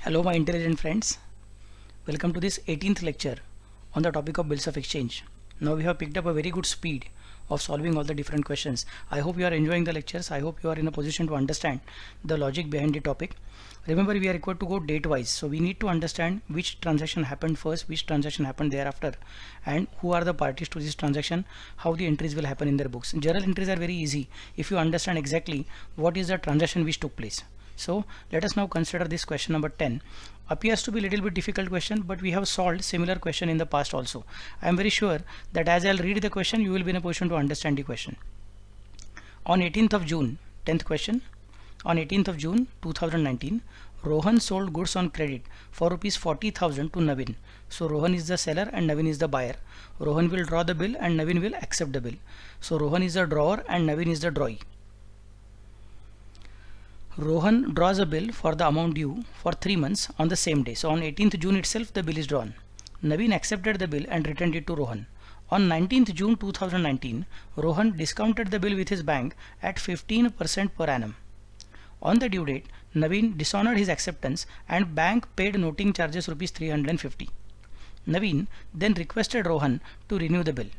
Hello my intelligent friends, welcome to this 18th lecture on the topic of bills of exchange. Now we have picked up a very good speed of solving all the different questions. I hope you are enjoying the lectures. I hope you are in a position to understand the logic behind the topic. Remember, we are required to go date wise, so we need to understand which transaction happened first, which transaction happened thereafter, and who are the parties to this transaction, how the entries will happen in their books. Journal entries are very easy if you understand exactly what is the transaction which took place. So let us now consider this question number 10. Appears to be a little bit difficult question, but we have solved similar question in the past also. I am very sure that as I'll read the question, you will be in a position to understand the question. On 18th of June, 10th question. On 18th of June 2019, Rohan sold goods on credit for rupees 40,000 to Navin. So Rohan is the seller and Navin is the buyer. Rohan will draw the bill and Navin will accept the bill. So Rohan is the drawer and Navin is the drawee. Rohan draws a bill for the amount due for 3 months on the same day. So on 18th June itself the bill is drawn. Navin accepted the bill and returned it to Rohan. On 19th June 2019, Rohan discounted the bill with his bank at 15% per annum. On the due date, Navin dishonored his acceptance and bank paid noting charges rupees 350. Navin then requested Rohan to renew the bill.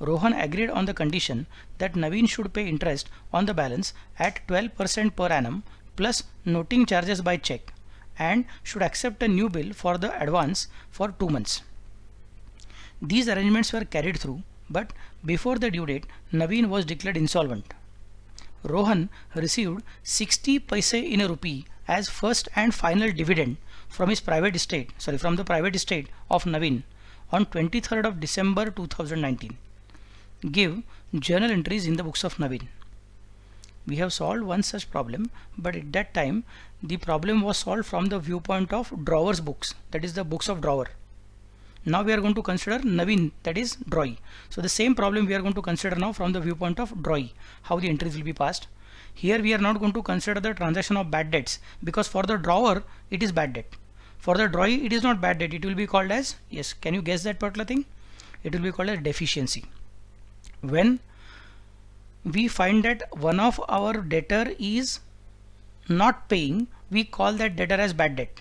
Rohan agreed on the condition that Navin should pay interest on the balance at 12% per annum plus noting charges by check and should accept a new bill for the advance for 2 months. These arrangements were carried through, but before the due date, Navin was declared insolvent. Rohan received 60 paise in a rupee as first and final dividend from the private estate of Navin on 23rd of December 2019. Give journal entries in the books of Navin. We have solved one such problem, but at that time the problem was solved from the viewpoint of drawer's books, that is the books of drawer. Now we are going to consider Navin, that is drawee. So the same problem we are going to consider now from the viewpoint of drawee, how the entries will be passed. Here we are not going to consider the transaction of bad debts, because for the drawer it is bad debt. For the drawee it is not bad debt, it will be called as, yes, can you guess that particular thing? It will be called as deficiency. When we find that one of our debtor is not paying, we call that debtor as bad debt.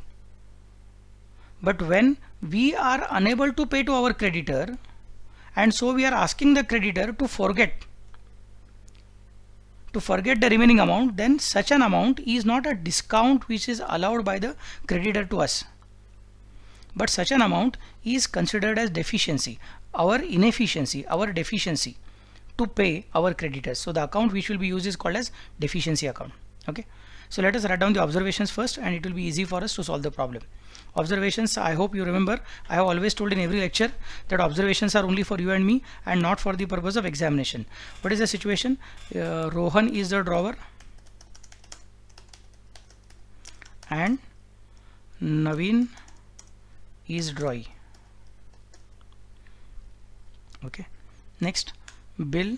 But when we are unable to pay to our creditor, and so we are asking the creditor to forget the remaining amount, then such an amount is not a discount which is allowed by the creditor to us, but such an amount is considered as deficiency, our inefficiency, our deficiency to pay our creditors. So the account which will be used is called as deficiency account. Okay, so let us write down the observations first and it will be easy for us to solve the problem. Observations, I hope you remember, I have always told in every lecture that observations are only for you and me and not for the purpose of examination. What is the situation? Rohan is the drawer and Navin is drawee. Okay, next, bill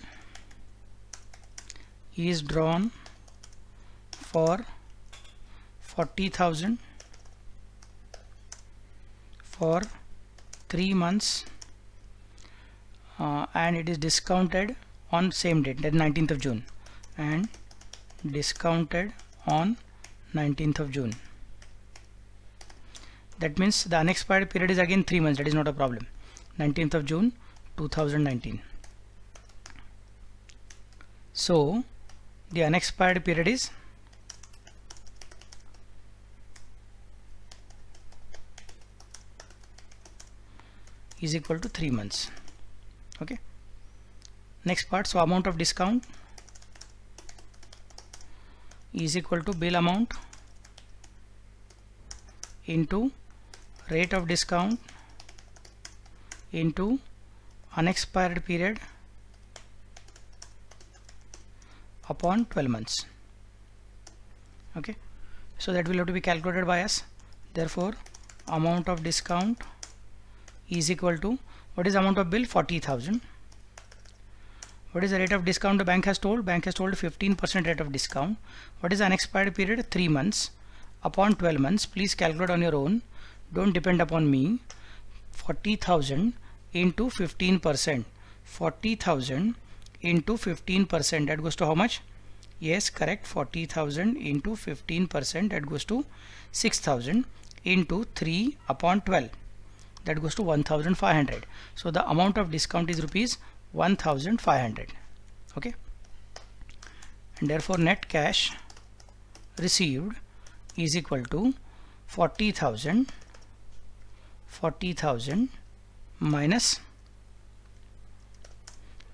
is drawn for 40,000 for 3 months and it is discounted on same date, that 19th of June, and discounted on 19th of June. That means the unexpired period is again 3 months, that is not a problem. 19th of June 2019. So the unexpired period is equal to 3 months. Okay, next part, so amount of discount is equal to bill amount into rate of discount into unexpired period upon 12 months. Okay, so that will have to be calculated by us. Therefore amount of discount is equal to, what is amount of bill? 40,000. What is the rate of discount the bank has told? Bank has told 15% rate of discount. What is the unexpired period? 3 months upon 12 months. Please calculate on your own, don't depend upon me. 40,000 into 15%. 40,000 into 15%, that goes to how much? Yes, correct, 40,000 into 15%, that goes to 6,000. into 3 upon 12, that goes to 1500. So the amount of discount is rupees 1500. Okay, and therefore net cash received is equal to 40,000 minus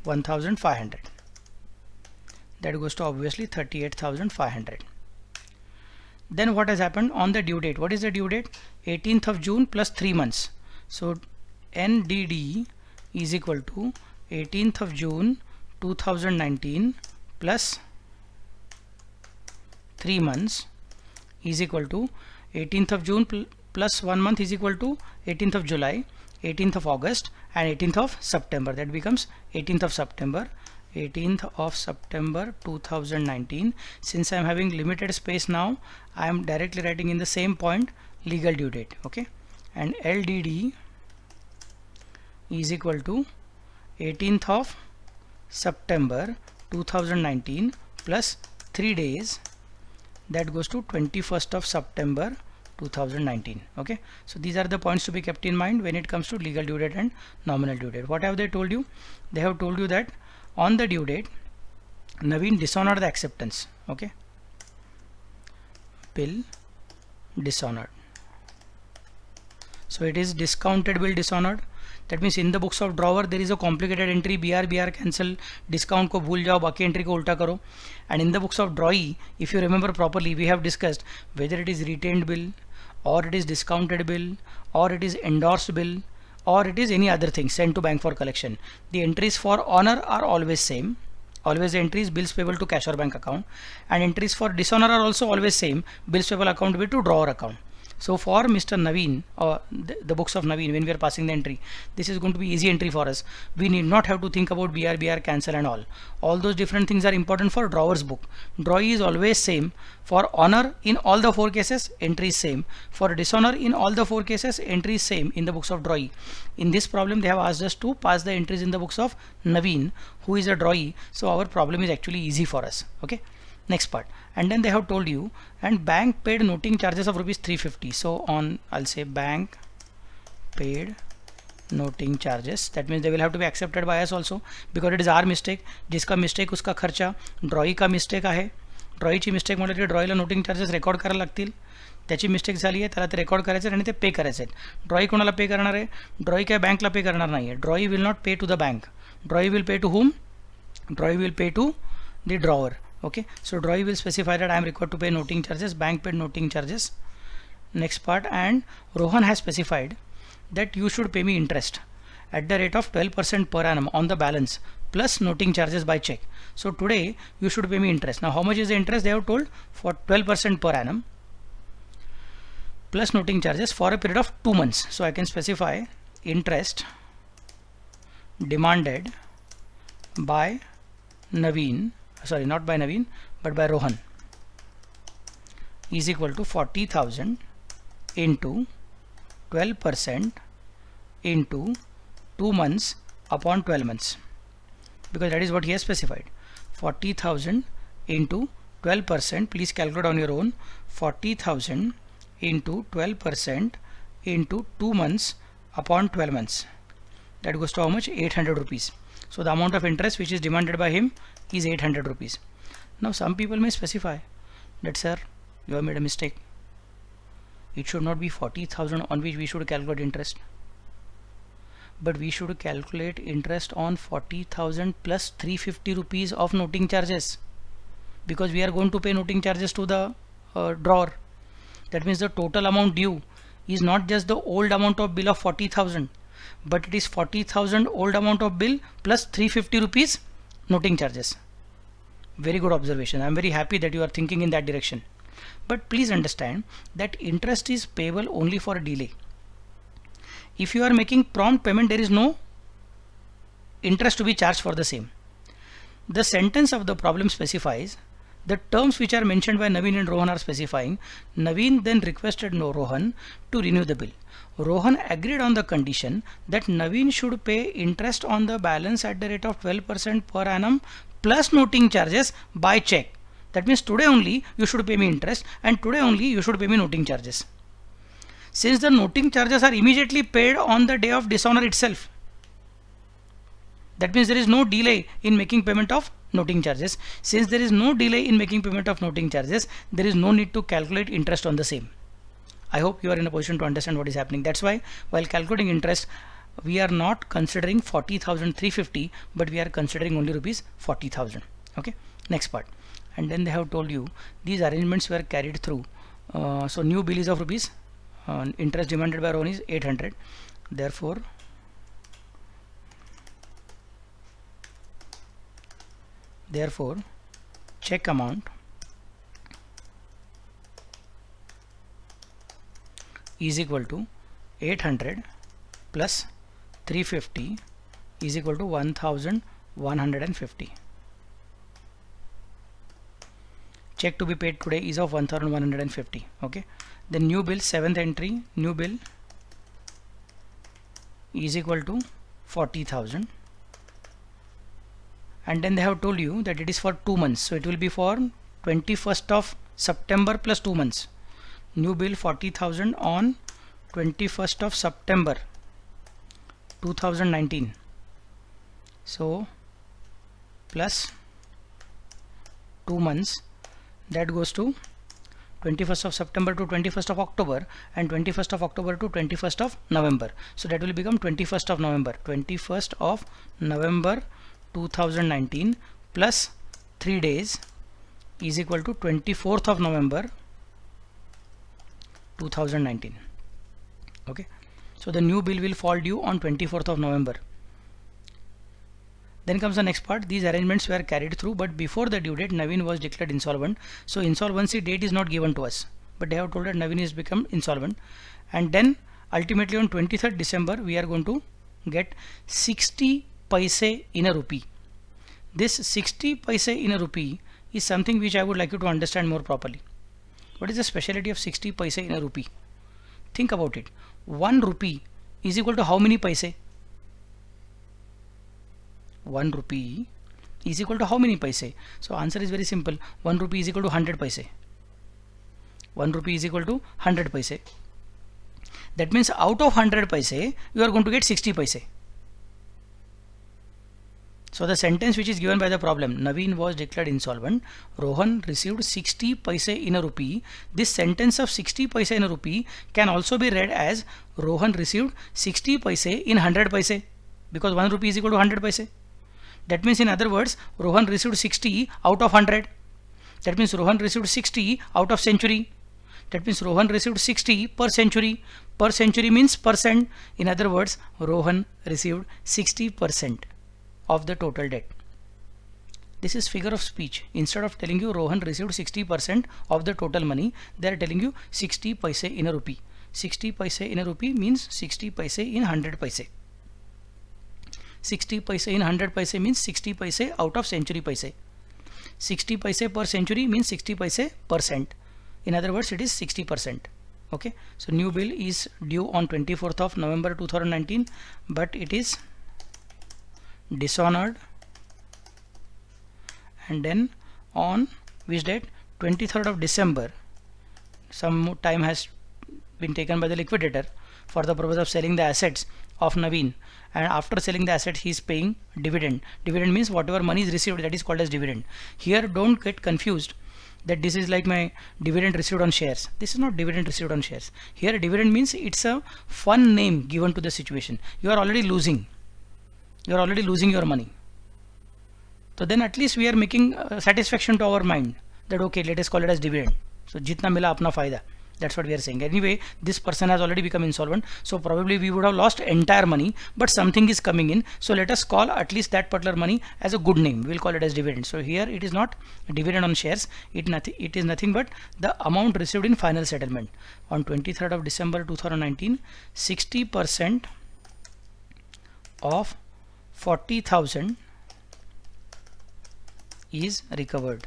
1500, that goes to obviously 38,500. Then what has happened on the due date? What is the due date? 18th of June plus 3 months. So NDD is equal to 18th of June 2019 plus 3 months is equal to 18th of June plus 1 month is equal to 18th of July, 18th of August and 18th of September. That becomes 18th of September. 18th of September 2019. Since I am having limited space now, I am directly writing in the same point legal due date. Okay, and LDD is equal to 18th of September 2019 plus 3 days, that goes to 21st of September 2019. Okay, so these are the points to be kept in mind when it comes to legal due date and nominal due date. What have they told you? They have told you that on the due date Naveen dishonored the acceptance. Okay, bill dishonored, so it is discounted bill dishonored. That means in the books of drawer there is a complicated entry, BR cancel, discount को भूल जाओ, बाकी entry को उल्टा करो. And in the books of drawee, if you remember properly, we have discussed whether it is retained bill or it is discounted bill or it is endorsed bill or it is any other thing sent to bank for collection. The entries for honor are always same. Always the entries bills payable to cash or bank account, and entries for dishonor are also always same, bills payable account to drawer account. So for Mr. Naveen, or the books of Naveen, when we are passing the entry, this is going to be easy entry for us. We need not have to think about BR cancel and all. All those different things are important for drawer's book. Drawee is always same. For honor in all the 4 cases, entry is same. For dishonor in all the 4 cases, entry is same in the books of drawee. In this problem they have asked us to pass the entries in the books of Naveen, who is a drawee. So our problem is actually easy for us. Okay, next part. And then they have told you, and bank paid noting charges of rupees 350. So on, I'll say bank paid noting charges. That means they will have to be accepted by us also, because it is our mistake. जिसका mistake उसका खर्चा, ड्रॉई का mistake आहे. ड्रॉईची mistake म्हटलं की ड्रॉईला noting charges record करायला लागतील. त्याची मिस्टेक झाली आहे, त्याला ते रेकॉर्ड करायचं आणि ते पे करायचे. ड्रॉई कोणाला पे करणार आहे? ड्रॉई काय बँकला पे करणार नाही आहे. Drawee will not pay to the bank. Drawee will pay to whom? Drawee will pay to the drawer. Okay, so drawee will specify that I am required to pay noting charges, bank paid noting charges. Next part, and Rohan has specified that you should pay me interest at the rate of 12% per annum on the balance plus noting charges by check. So today you should pay me interest. Now how much is the interest? They have told for 12% per annum plus noting charges for a period of 2 months. So I can specify interest demanded by Naveen, sorry, not by Naveen but by Rohan, is equal to 40,000 into 12% into 2 months upon 12 months, because that is what he has specified. 40,000 into 12%, please calculate on your own. 40,000 into 12% into 2 months upon 12 months, that goes to how much? 800 rupees. So the amount of interest which is demanded by him is 800 rupees. Now some people may specify that, sir, you have made a mistake. It should not be 40,000 on which we should calculate interest, but we should calculate interest on 40,000 plus 350 rupees of noting charges, because we are going to pay noting charges to the drawer. That means the total amount due is not just the old amount of bill of 40,000, but it is 40,000 old amount of bill plus 350 rupees noting charges. Very good observation. I am very happy that you are thinking in that direction. But please understand that interest is payable only for a delay. If you are making prompt payment, there is no interest to be charged for the same. The sentence of the problem specifies the terms which are mentioned by Naveen and Rohan are specifying. Naveen then requested Rohan to renew the bill. Rohan agreed on the condition that Naveen should pay interest on the balance at the rate of 12% per annum plus noting charges by check. That means today only you should pay me interest and today only you should pay me noting charges. since the noting charges are immediately paid on the day of dishonor itself. That means there is no delay in making payment of noting charges. Since there is no delay in making payment of noting charges, there is no need to calculate interest on the same. I hope you are in a position to understand what is happening. That's why while calculating interest, we are not considering 40,350, but we are considering only rupees 40,000. Okay, next part. And then they have told you these arrangements were carried through. So new bill is of rupees, interest demanded by Rohan is 800. Therefore check amount is equal to 800 plus 350 is equal to 1150. Check to be paid today is of 1150. Okay, the new bill, 7th entry, new bill is equal to 40,000. And then they have told you that it is for 2 months, so it will be for 21st of September plus 2 months. New bill 40,000 on 21st of September 2019, so plus 2 months, that goes to 21st of September to 21st of October and 21st of October to 21st of November, so that will become 21st of November 2019 plus 3 days is equal to 24th of November 2019. Okay, so the new bill will fall due on 24th of November. Then comes the next part. These arrangements were carried through, but before the due date Naveen was declared insolvent, so insolvency date is not given to us, but they have told that Naveen has become insolvent. And then ultimately on 23rd December we are going to get 60 paise in a rupee. This 60 paise in a rupee is something which I would like you to understand more properly. What is the speciality of 60 paise in a rupee? Think about it. 1 rupee is equal to how many paise? 1 rupee is equal to how many paise? So answer is very simple. 1 rupee is equal to 100 paise. 1 rupee is equal to 100 paise. That means out of 100 paise you are going to get 60 paise. So the sentence which is given by the problem, Naveen was declared insolvent, Rohan received 60 paise in a rupee. This sentence of 60 paise in a rupee can also be read as Rohan received 60 paise in 100 paise, because 1 rupee is equal to 100 paise. That means in other words, Rohan received 60 out of 100. That means Rohan received 60 out of century. That means Rohan received 60 per century. Per century means percent. In other words, Rohan received 60% of the total debt. This is figure of speech. Instead of telling you Rohan received 60% of the total money, they are telling you 60 paise in a rupee. 60 paise in a rupee means 60 paise in 100 paise. 60 paise in 100 paise means 60 paise out of century paise. 60 paise per century means 60 paise percent. In other words, it is 60%. Okay, so new bill is due on 24th of November 2019, but it is dishonored, and then on which date? 23rd of December, some time has been taken by the liquidator for the purpose of selling the assets of Naveen, and after selling the assets he is paying dividend. Dividend means whatever money is received, that is called as dividend. Here don't get confused that this is like my dividend received on shares. This is not dividend received on shares. Here dividend means it's a fun name given to the situation. You are already losing. You are already losing your money. So then at least we are making satisfaction to our mind that okay, let us call it as dividend. So jitna mila apna fayda. That's what we are saying. Anyway, this person has already become insolvent, so probably we would have lost entire money, but something is coming in. So let us call at least that particular money as a good name. We'll call it as dividend. So here it is not dividend on shares. It is nothing but the amount received in final settlement on 23rd of December 2019. 60% of 40,000 is recovered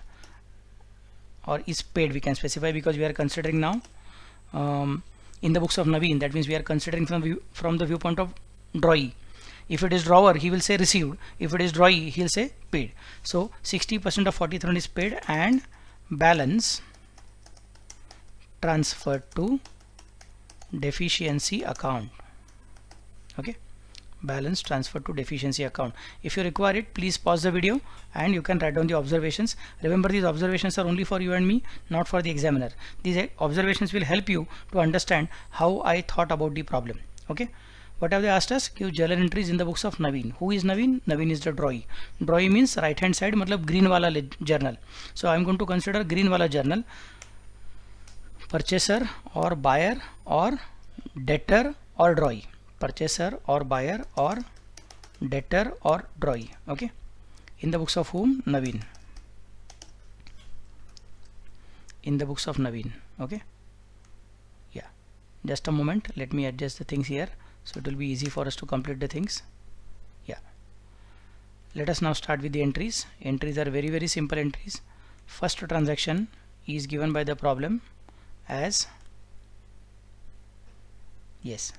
or is paid. We can specify because we are considering now in the books of Naveen. That means we are considering from the viewpoint of drawee. If it is drawer, he will say received. If it is drawee, he will say paid. So 60% of 40,000 is paid and balance transferred to deficiency account. Okay, balance transfer to deficiency account. If you require it, please pause the video and you can write down the observations. Remember, these observations are only for you and me, not for the examiner. These observations will help you to understand how I thought about the problem. Okay, what have they asked us? Give journal entries in the books of Naveen. Who is Naveen? Naveen is the drawee. Drawee means right hand side, matlab green wala journal. So I am going to consider green wala journal. Purchaser or buyer or debtor or drawee. Purchaser or buyer or debtor or drawee. Okay, in the books of whom? Naveen. In the books of Naveen. Okay, yeah, just a moment, let me adjust the things here so it will be easy for us to complete the things. Yeah, let us now start with the entries. Entries are very simple entries. First transaction is given by the problem as, yes,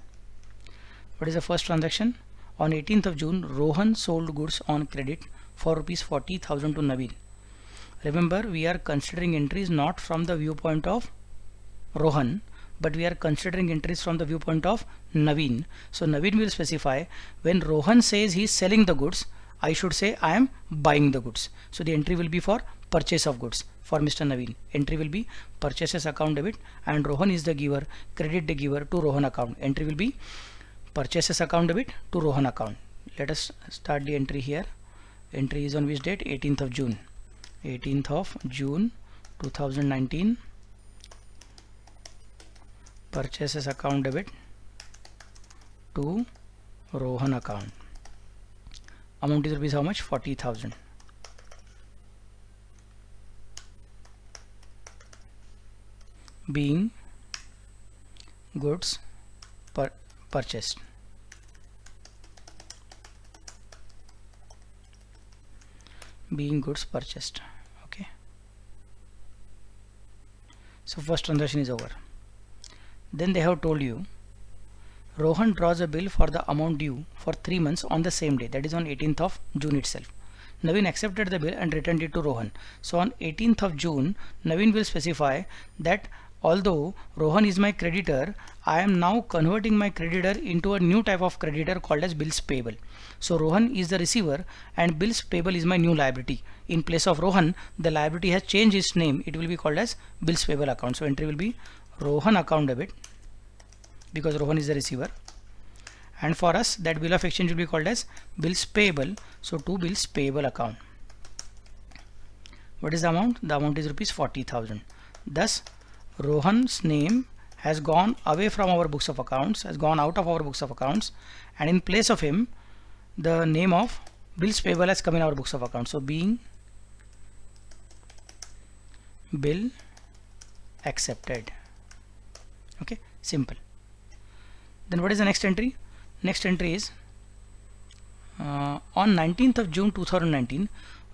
what is the first transaction? On 18th of June, Rohan sold goods on credit for rupees 40,000 to Naveen. Remember, we are considering entries not from the viewpoint of Rohan, but we are considering entries from the viewpoint of Naveen. So Naveen will specify, when Rohan says he is selling the goods, I should say I am buying the goods. So the entry will be for purchase of goods for Mr. Naveen. Entry will be purchases account debit, and Rohan is the giver, credit the giver to Rohan account. Entry will be purchases account debit to Rohan account. Let us start the entry here. Entry is on which date? 18th of June. 18th of June 2019. Purchases account debit to Rohan account. Amount is rupees how much? 40,000. Being goods purchased. Being goods purchased. Okay, so first transaction is over. Then they have told you Rohan draws a bill for the amount due for 3 months on the same day, that is on 18th of June itself. Naveen accepted the bill and returned it to Rohan. So on 18th of June, Naveen will specify that although Rohan is my creditor, I am now converting my creditor into a new type of creditor called as bills payable. So Rohan is the receiver and bills payable is my new liability. In place of Rohan, the liability has changed its name. It will be called as bills payable account. So entry will be Rohan account debit, because Rohan is the receiver, and for us that bill of exchange will be called as bills payable. So to bills payable account. What is the amount? The amount is rupees 40,000. Thus Rohan's name has gone away from our books of accounts, has gone out of our books of accounts, and in place of him the name of bills payable has come in our books of accounts. So being bill accepted. Okay, simple. Then what is the next entry? Next entry is on 19th of June 2019,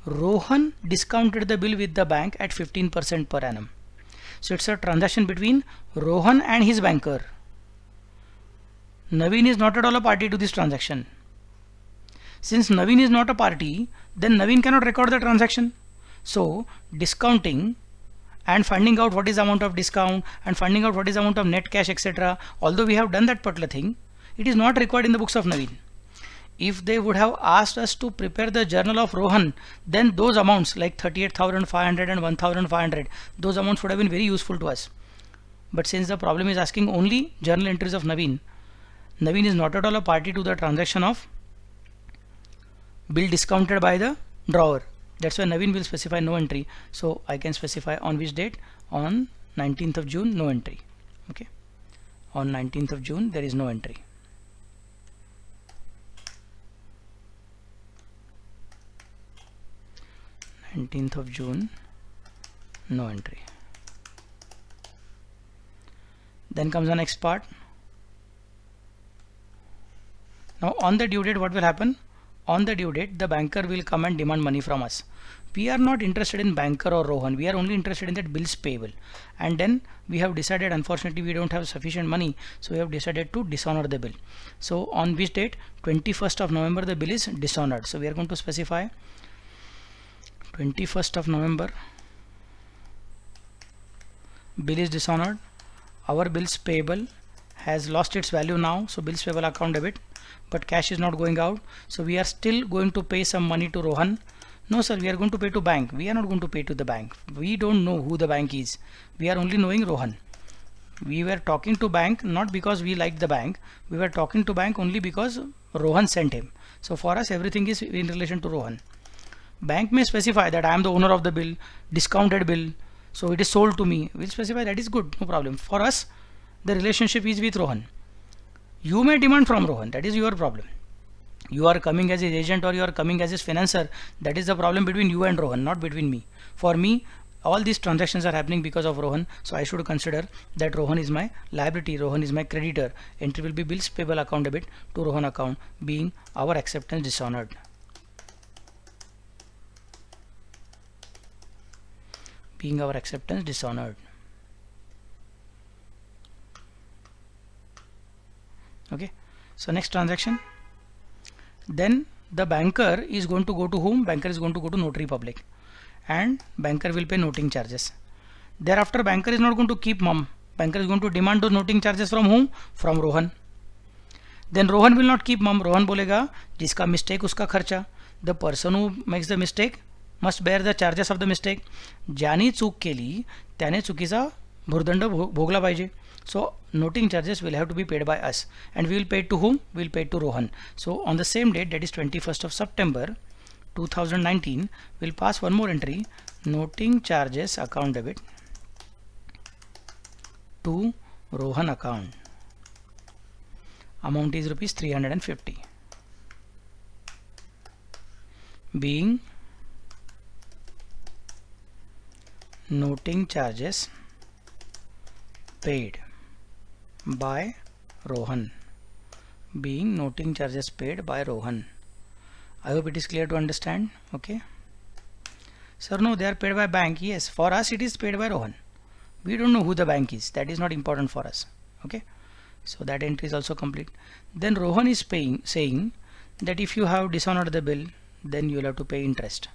Rohan discounted the bill with the bank at 15% per annum. So it's a transaction between Rohan and his banker. Naveen is not at all a party to this transaction. Since Naveen is not a party, then Naveen cannot record the transaction. So discounting and finding out what is the amount of discount and finding out what is the amount of net cash, etc. Although we have done that particular thing, it is not required in the books of Naveen. If they would have asked us to prepare the journal of Rohan, then those amounts like 38,500 and 1,500, those amounts would have been very useful to us. But since the problem is asking only journal entries of Naveen, Naveen is not at all a party to the transaction of bill discounted by the drawer. That's why Naveen will specify no entry. So I can specify on which date? On 19th of June, no entry. Okay, on 19th of June there is no entry. of June, no entry. Then comes the next part. Now on the due date, what will happen? On the due date, the banker will come and demand money from us. We are not interested in banker or Rohan. We are only interested in that bills payable. And then we have decided, unfortunately we don't have sufficient money, so we have decided to dishonor the bill. So on which date? 21st of November the bill is dishonored. So we are going to specify 21st of November bill is dishonored. Our bills payable has lost its value now, so bills payable account debit, but cash is not going out, so we are still going to pay some money to Rohan. No sir, we are going to pay to bank. We are not going to pay to the bank. We don't know who the bank is. We are only knowing Rohan. We were talking to bank not because we liked the bank. We were talking to bank only because Rohan sent him. So for us everything is in relation to Rohan. Bank may specify that I am the owner of the bill, discounted bill, so it is sold to me. We'll specify, that is good, no problem. For us the relationship is with Rohan. You may demand from Rohan, that is your problem. You are coming as his agent or you are coming as his financer, that is the problem between you and Rohan, not between me. For me, all these transactions are happening because of Rohan, so I should consider that Rohan is my liability, Rohan is my creditor. Entry will be bills payable account debit to Rohan account, being our acceptance dishonored. Being our acceptance dishonored. Okay, so next transaction. Then the banker is going to go to whom? Banker is going to go to notary public, and banker will pay noting charges. Thereafter banker is not going to keep mum. Banker is going to demand those noting charges from whom? From Rohan. Then Rohan will not keep mum. Rohan बोलेगा जिसका mistake उसका खर्चा. The person who makes the mistake must bear the charges of the mistake. ज्याने चूक केली त्याने चुकीचा भुर्दंड भोगला पाहिजे. So noting charges will have to be paid by us, and we will pay to whom? We will pay to Rohan. So on the same date, that is 21st of September 2019, we'll pass one more entry, noting charges account debit to Rohan account. Amount is rupees 350, being noting charges paid by Rohan, being noting charges paid by Rohan. I hope it is clear to understand. Okay sir, no, they are paid by bank. Yes, for us it is paid by Rohan. We don't know who the bank is, that is not important for us. Okay, so that entry is also complete. Then Rohan is saying that if you have dishonored the bill, then you will have to pay interest.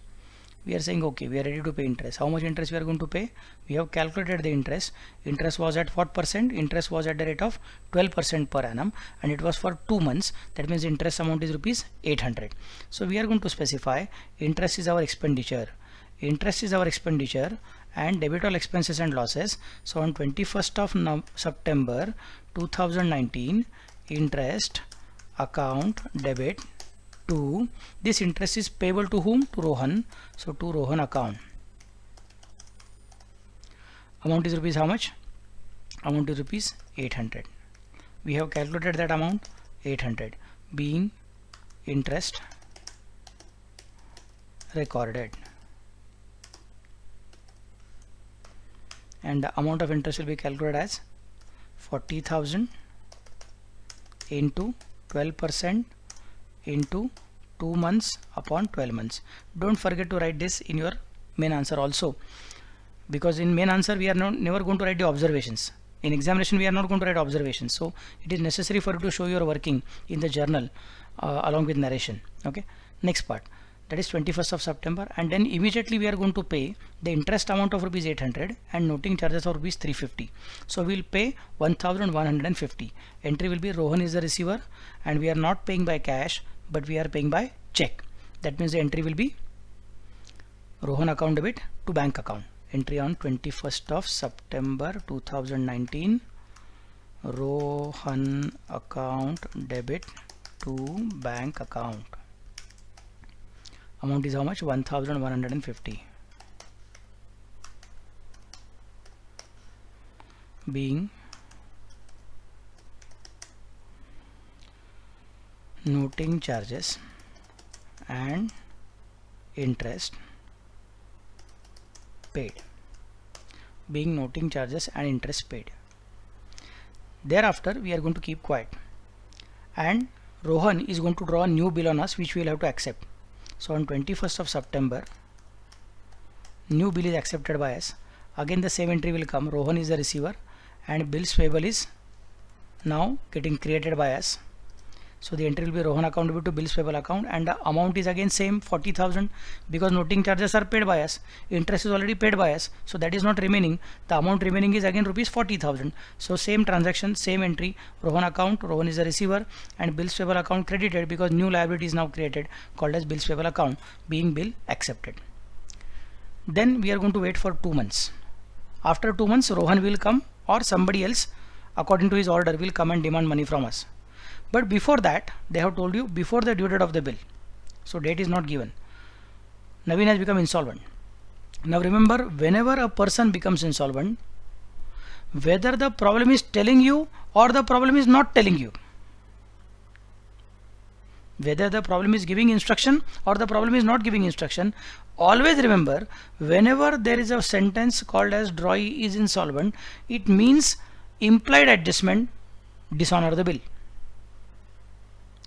We are saying okay, we are ready to pay interest. How much interest we are going to pay? We have calculated the interest. Interest was at what percent? Interest was at the rate of 12% per annum, and it was for 2 months. That means interest amount is rupees 800. So we are going to specify interest is our expenditure. Interest is our expenditure and debit all expenses and losses. So on 21st of September 2019, interest account debit to, this interest is payable to whom? To Rohan. So to Rohan account. Amount is rupees how much? Amount is rupees 800. We have calculated that amount 800, being interest recorded, and the amount of interest will be calculated as 40,000 into 12% into 2 months upon 12 months. Don't forget to write this in your main answer also, because in main answer we are never going to write the observations. In examination we are not going to write observations, so it is necessary for you to show your working in the journal along with narration. Okay, next part, that is 21st of September, and then immediately we are going to pay the interest amount of rupees 800 and noting charges of rupees 350. So we will pay 1150. Entry will be Rohan is the receiver, and we are not paying by cash but we are paying by check. That means the entry will be Rohan account debit to bank account. Entry on 21st of September 2019, Rohan account debit to bank account. Amount is how much? 1150, being noting charges and interest paid, being noting charges and interest paid. Thereafter we are going to keep quiet, and Rohan is going to draw a new bill on us which we will have to accept. So on 21st of September, new bill is accepted by us. Again the same entry will come, Rohan is the receiver and bills payable is now getting created by us. So the entry will be Rohan account debit to bills payable account, and the amount is again same 40,000, because noting charges are paid by us, interest is already paid by us, so that is not remaining. The amount remaining is again rupees 40,000. So same transaction, same entry, Rohan account, Rohan is the receiver, and bills payable account credited because new liability is now created called as bills payable account, being bill accepted. Then we are going to wait for 2 months. After 2 months, Rohan will come, or somebody else according to his order will come and demand money from us. But before that, they have told you before the due date of the bill. So date is not given. Naveen has become insolvent. Now remember, whenever a person becomes insolvent, whether the problem is telling you or the problem is not telling you, whether the problem is giving instruction or the problem is not giving instruction, always remember, whenever there is a sentence called as drawee is insolvent, it means implied adjustment, dishonor the bill.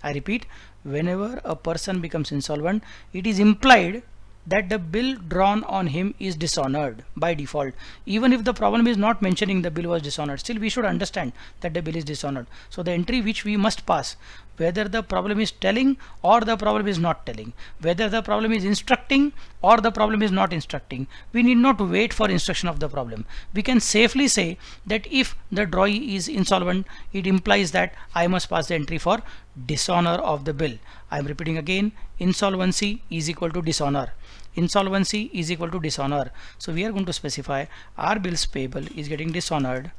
I repeat, whenever a person becomes insolvent, it is implied that the bill drawn on him is dishonored by default. Even if the problem is not mentioning the bill was dishonored, still we should understand that the bill is dishonored. So the entry which we must pass, whether the problem is telling or the problem is not telling, whether the problem is instructing or the problem is not instructing, we need not wait for instruction of the problem. We can safely say that if the drawee is insolvent, it implies that I must pass the entry for dishonor of the bill. I am repeating again, insolvency is equal to dishonor. Insolvency is equal to dishonor. So we are going to specify our bills payable is getting dishonored,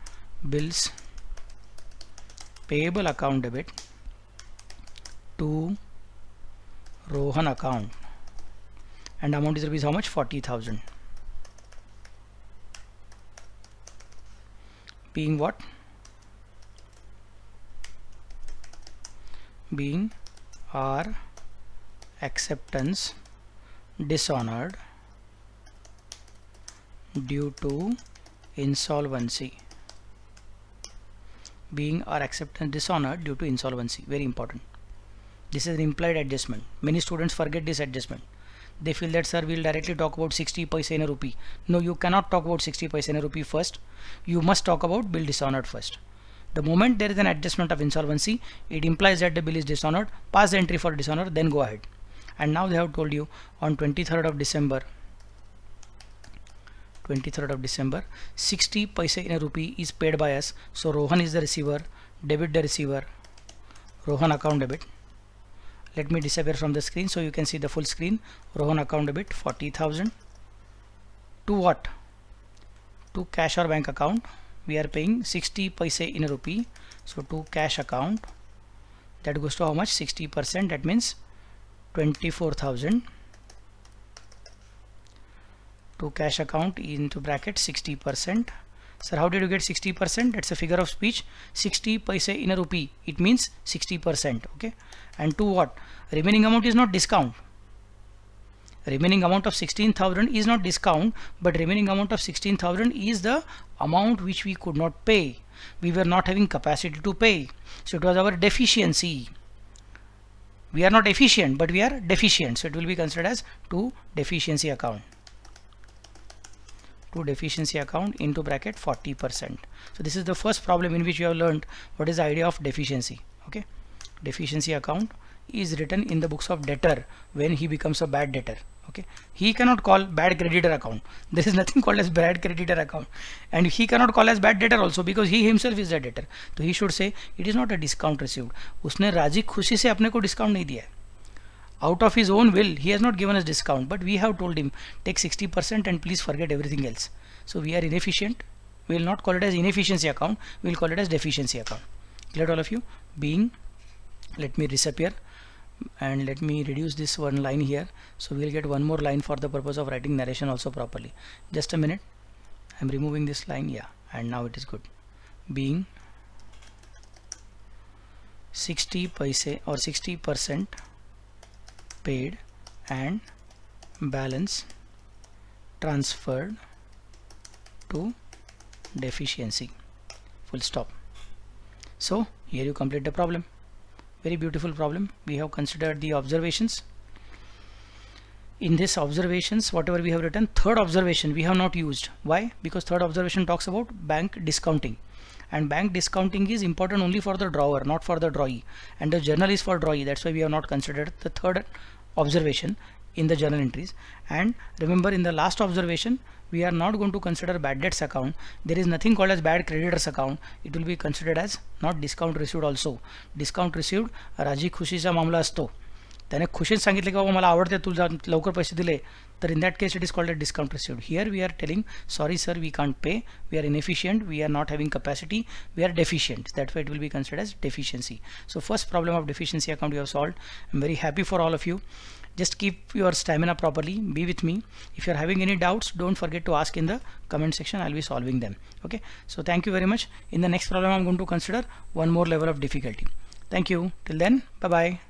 bills payable account debit to Rohan account, and amount is rupees how much? 40,000. Being what? Being our acceptance dishonored due to insolvency. Being our acceptance dishonored due to insolvency. Very important. This is an implied adjustment. Many students forget this adjustment. They feel that, sir, we will directly talk about 60 paise in a rupee. No, you cannot talk about 60 paise in a rupee first. You must talk about bill dishonored first. The moment there is an adjustment of insolvency, it implies that the bill is dishonored. Pass the entry for dishonor, then go ahead. And now they have told you on 23rd of December, 60 paise in a rupee is paid by us. So Rohan is the receiver, debit the receiver, Rohan account debit. Let me disappear from the screen so you can see the full screen. Rohan account debit 40,000 to what? To cash or bank account. We are paying 60 paise in a rupee. So to cash account, that goes to how much? 60%. That means 24,000. To cash account into bracket 60%. Sir, how did you get 60%? That's a figure of speech. 60 paise in a rupee, it means 60%. Okay. And to what? Remaining amount is not discount. Remaining amount of 16,000 is not discount, but remaining amount of 16,000 is the amount which we could not pay. We were not having capacity to pay. So it was our deficiency. We are not efficient, but we are deficient. So it will be considered as to deficiency account. To deficiency account into bracket 40%. So this is the first problem in which you have learned what is the idea of deficiency. Okay. Deficiency account is written in the books of debtor when he becomes a bad debtor. Okay. He cannot call bad creditor account. There is nothing called as bad creditor account, and he cannot call as bad debtor also because he himself is a debtor. So he should say it is not a discount received. उसने राजी खुशी से अपने को discount नहीं दिया है. Out of his own will, he has not given us discount, but we have told him take 60% and please forget everything else. So we are inefficient. We will not call it as inefficiency account. We will call it as deficiency account. Clear all of you? Being, let me disappear and let me reduce this one line here. So we will get one more line for the purpose of writing narration also properly. Just a minute. I am removing this line. Yeah, and now it is good. Being 60 paise or 60% paid and balance transferred to deficiency. Full stop. So here you complete the problem. Very beautiful problem. We have considered the observations. In this observations, whatever we have written, third observation we have not used. Why? Because third observation talks about bank discounting. and bank discounting is important only for the drawer, not for the drawee, and the journal is for drawee. That's why we have not considered the third observation in the journal entries. And remember, in the last observation we are not going to consider bad debts account. There is nothing called as bad creditors account. It will be considered as not discount received also. Discount received राजी खुशीचा मामला असतो. त्याने खुशीत सांगितले की बाबा मला आवडते तुला लवकर पैसे दिले, तर in that case it is called a discount received. Here we are telling sorry sir, we can't pay, we are inefficient, we are not having capacity, we are deficient. That way it will be considered as deficiency. So first problem of deficiency account you have solved. I'm very happy for all of you. Just keep your stamina properly, be with me. If you are having any doubts, don't forget to ask in the comment section. I'll be solving them. Okay, so thank you very much. In the next problem I'm going to consider one more level of difficulty. Thank you. Till then, bye bye.